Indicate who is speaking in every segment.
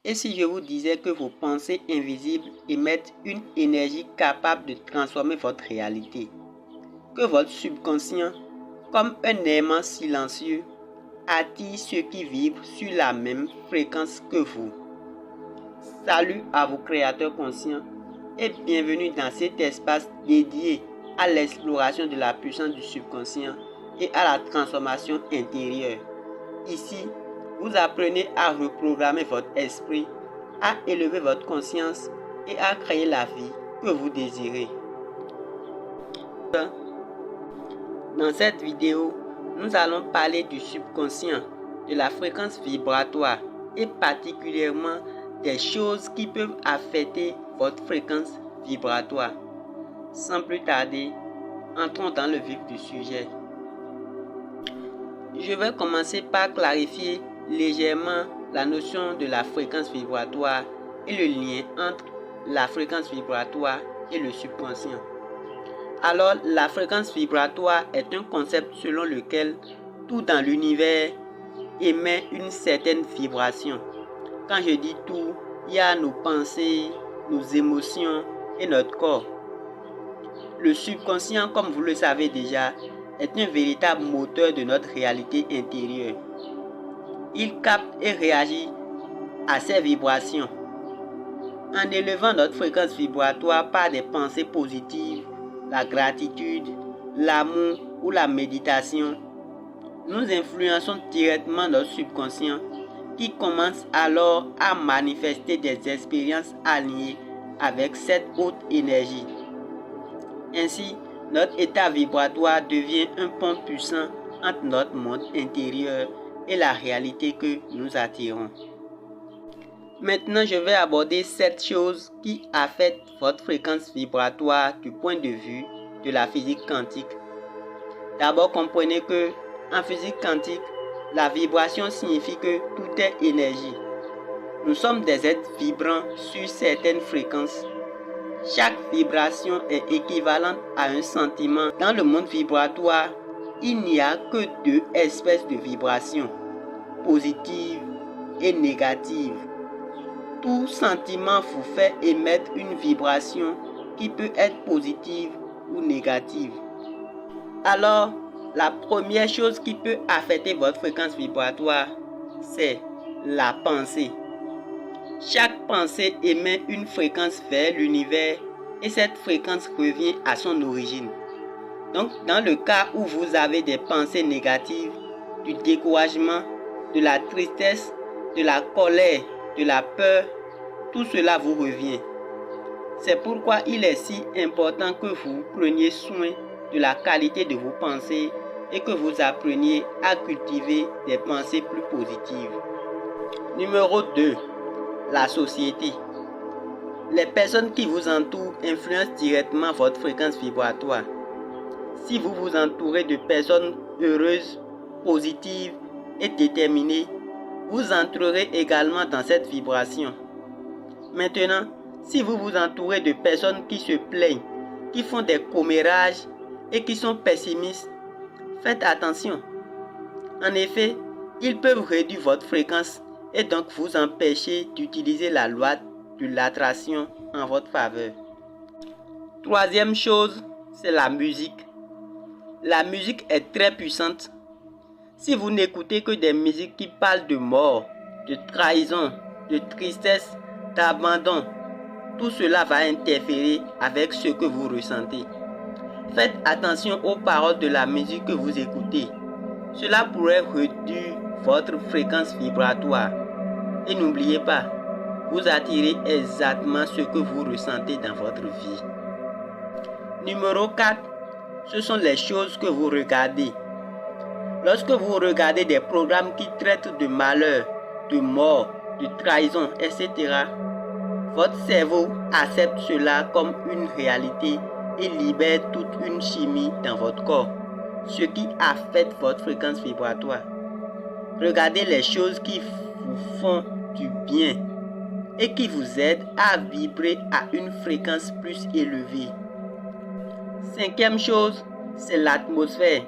Speaker 1: Et si je vous disais que vos pensées invisibles émettent une énergie capable de transformer votre réalité, que votre subconscient, comme un aimant silencieux, attire ceux qui vibrent sur la même fréquence que vous. Salut à vos créateurs conscients et bienvenue dans cet espace dédié à l'exploration de la puissance du subconscient et à la transformation intérieure. Ici, vous apprenez à reprogrammer votre esprit, à élever votre conscience et à créer la vie que vous désirez. Dans cette vidéo, nous allons parler du subconscient, de la fréquence vibratoire et particulièrement des choses qui peuvent affecter votre fréquence vibratoire. Sans plus tarder, entrons dans le vif du sujet. Je vais commencer par clarifier légèrement la notion de la fréquence vibratoire et le lien entre la fréquence vibratoire et le subconscient. Alors, la fréquence vibratoire est un concept selon lequel tout dans l'univers émet une certaine vibration. Quand je dis tout, il y a nos pensées, nos émotions et notre corps. Le subconscient, comme vous le savez déjà, est un véritable moteur de notre réalité intérieure. Il capte et réagit à ces vibrations. En élevant notre fréquence vibratoire par des pensées positives, la gratitude, l'amour ou la méditation, nous influençons directement notre subconscient qui commence alors à manifester des expériences alignées avec cette haute énergie. Ainsi, notre état vibratoire devient un pont puissant entre notre monde intérieur et la réalité que nous attirons. Maintenant, je vais aborder 7 choses qui affectent votre fréquence vibratoire du point de vue de la physique quantique. D'abord, comprenez que en physique quantique, la vibration signifie que tout est énergie. Nous sommes des êtres vibrants sur certaines fréquences. Chaque vibration est équivalente à un sentiment. Dans le monde vibratoire, il n'y a que 2 espèces de vibrations, positives et négatives. Tout sentiment vous fait émettre une vibration qui peut être positive ou négative. Alors, la première chose qui peut affecter votre fréquence vibratoire, c'est la pensée. Chaque pensée émet une fréquence vers l'univers et cette fréquence revient à son origine. Donc, dans le cas où vous avez des pensées négatives, du découragement, de la tristesse, de la colère, de la peur, tout cela vous revient. C'est pourquoi il est si important que vous preniez soin de la qualité de vos pensées et que vous appreniez à cultiver des pensées plus positives. Numéro 2. La société. Les personnes qui vous entourent influencent directement votre fréquence vibratoire. Si vous vous entourez de personnes heureuses, positives et déterminées, vous entrerez également dans cette vibration. Maintenant, si vous vous entourez de personnes qui se plaignent, qui font des commérages et qui sont pessimistes, faites attention. En effet, ils peuvent réduire votre fréquence et donc vous empêcher d'utiliser la loi de l'attraction en votre faveur. Troisième chose, c'est la musique. La musique est très puissante. Si vous n'écoutez que des musiques qui parlent de mort, de trahison, de tristesse, d'abandon, tout cela va interférer avec ce que vous ressentez. Faites attention aux paroles de la musique que vous écoutez. Cela pourrait réduire votre fréquence vibratoire. Et n'oubliez pas, vous attirez exactement ce que vous ressentez dans votre vie. Numéro 4, ce sont les choses que vous regardez. Lorsque vous regardez des programmes qui traitent de malheur, de mort, de trahison, etc., votre cerveau accepte cela comme une réalité et libère toute une chimie dans votre corps, ce qui affecte votre fréquence vibratoire. Regardez les choses qui vous font du bien et qui vous aident à vibrer à une fréquence plus élevée. Cinquième chose, c'est l'atmosphère.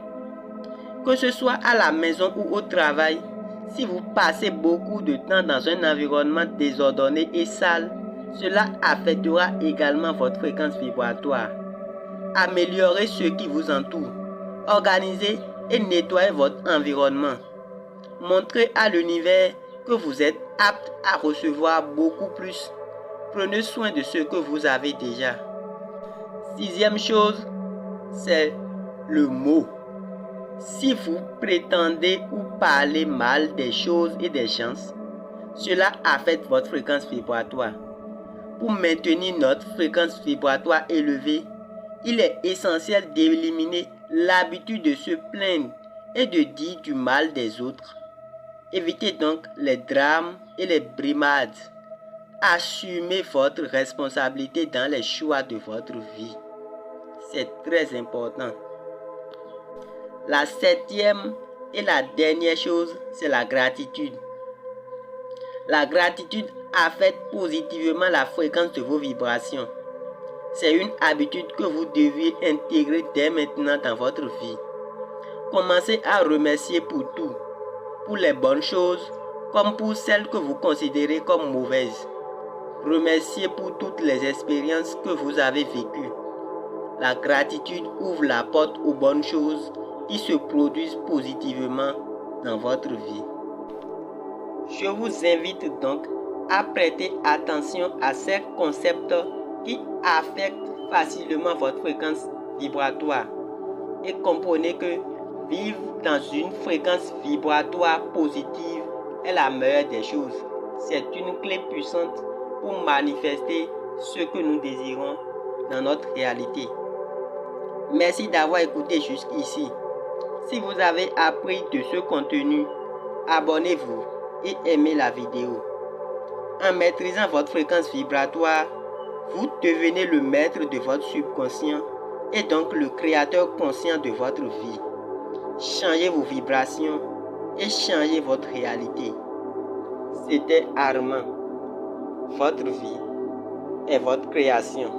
Speaker 1: Que ce soit à la maison ou au travail, Si vous passez beaucoup de temps dans un environnement désordonné et sale, cela affectera également votre fréquence vibratoire. Améliorez ce qui vous entoure. Organisez et nettoyez votre environnement. Montrez à l'univers que vous êtes apte à recevoir beaucoup plus. Prenez soin de ce que vous avez déjà. Sixième chose, c'est le mot. Si vous prétendez ou parlez mal des choses et des gens, cela affecte votre fréquence vibratoire. Pour maintenir notre fréquence vibratoire élevée, il est essentiel d'éliminer l'habitude de se plaindre et de dire du mal des autres. Évitez donc les drames et les brimades. Assumez votre responsabilité dans les choix de votre vie. C'est très important. La septième et la dernière chose, c'est la gratitude. La gratitude affecte positivement la fréquence de vos vibrations. C'est une habitude que vous devez intégrer dès maintenant dans votre vie. Commencez à remercier pour tout, pour les bonnes choses comme pour celles que vous considérez comme mauvaises. Remerciez pour toutes les expériences que vous avez vécues. La gratitude ouvre la porte aux bonnes choses qui se produisent positivement dans votre vie. Je vous invite donc à prêter attention à ces concepts qui affectent facilement votre fréquence vibratoire et comprenez que vivre dans une fréquence vibratoire positive est la meilleure des choses. C'est une clé puissante pour manifester ce que nous désirons dans notre réalité. Merci d'avoir écouté jusqu'ici. Si vous avez appris de ce contenu, abonnez-vous et aimez la vidéo. En maîtrisant votre fréquence vibratoire, vous devenez le maître de votre subconscient et donc le créateur conscient de votre vie. Changez vos vibrations et changez votre réalité. C'était Armand. Votre vie est votre création.